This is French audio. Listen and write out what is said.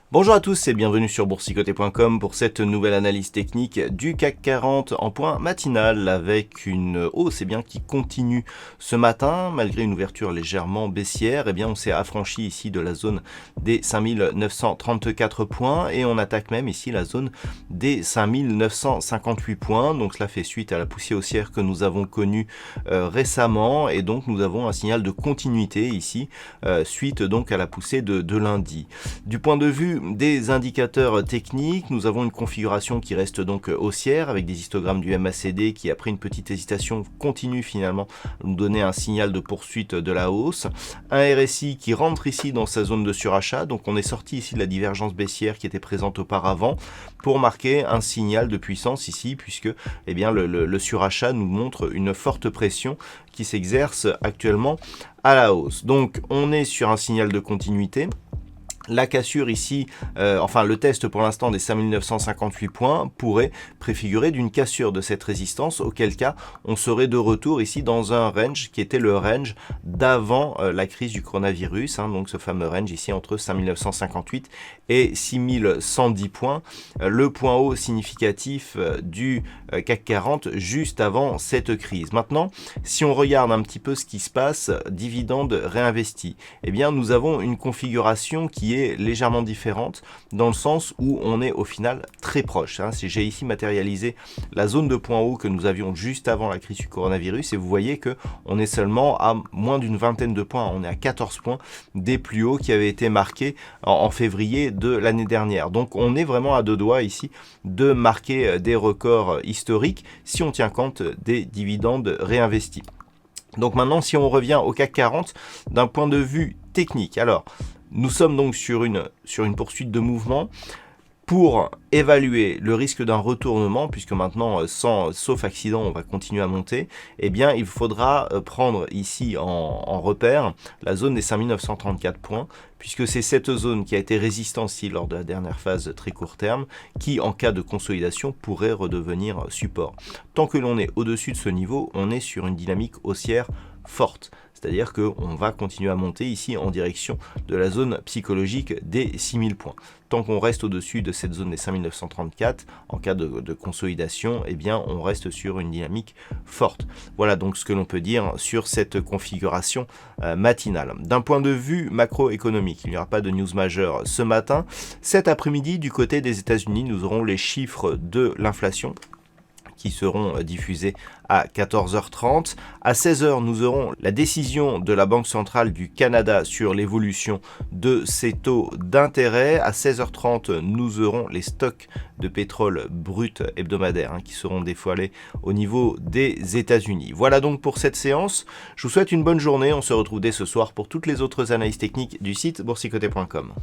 Bonjour à tous et bienvenue sur boursicoté.com pour cette nouvelle analyse technique du CAC 40 en point matinal avec une hausse qui continue ce matin malgré une ouverture légèrement baissière. On s'est affranchi ici de la zone des 5934 points et on attaque même ici la zone des 5958 points. Donc cela fait suite à la poussée haussière que nous avons connue récemment et donc nous avons un signal de continuité ici suite donc à la poussée de lundi. Du point de vue des indicateurs techniques, nous avons une configuration qui reste donc haussière avec des histogrammes du MACD qui, après une petite hésitation, continue finalement à nous donner un signal de poursuite de la hausse. Un RSI qui rentre ici dans sa zone de surachat, donc on est sorti ici de la divergence baissière qui était présente auparavant pour marquer un signal de puissance ici puisque le surachat nous montre une forte pression qui s'exerce actuellement à la hausse. Donc on est sur un signal de continuité. La cassure ici, le test pour l'instant des 5958 points pourrait préfigurer d'une cassure de cette résistance, auquel cas on serait de retour ici dans un range qui était le range d'avant la crise du coronavirus, donc ce fameux range ici entre 5958 et 6110 points, le point haut significatif du CAC 40 juste avant cette crise. Maintenant, si on regarde un petit peu ce qui se passe, dividendes réinvestis, nous avons une configuration qui est légèrement différente dans le sens où on est au final très proche. J'ai ici matérialisé la zone de point haut que nous avions juste avant la crise du coronavirus et vous voyez que on est seulement à moins d'une vingtaine de points, on est à 14 points des plus hauts qui avaient été marqués en février de l'année dernière. Donc on est vraiment à deux doigts ici de marquer des records historiques si on tient compte des dividendes réinvestis. Donc maintenant, si on revient au CAC 40 d'un point de vue technique, alors nous sommes donc sur une poursuite de mouvement pour évaluer le risque d'un retournement, puisque maintenant, sauf accident, on va continuer à monter. Il faudra prendre ici en repère la zone des 5934 points, puisque c'est cette zone qui a été résistante ici lors de la dernière phase très court terme, qui en cas de consolidation pourrait redevenir support. Tant que l'on est au-dessus de ce niveau, on est sur une dynamique haussière forte. C'est-à-dire qu'on va continuer à monter ici en direction de la zone psychologique des 6000 points. Tant qu'on reste au-dessus de cette zone des 5934, en cas de consolidation, on reste sur une dynamique forte. Voilà donc ce que l'on peut dire sur cette configuration matinale. D'un point de vue macroéconomique, il n'y aura pas de news majeure ce matin. Cet après-midi, du côté des États-Unis, nous aurons les chiffres de l'inflation qui seront diffusés à 14h30. À 16h, nous aurons la décision de la Banque centrale du Canada sur l'évolution de ses taux d'intérêt. À 16h30, nous aurons les stocks de pétrole brut hebdomadaires qui seront dévoilés au niveau des États-Unis. Voilà donc pour cette séance. Je vous souhaite une bonne journée. On se retrouve dès ce soir pour toutes les autres analyses techniques du site boursicoté.com.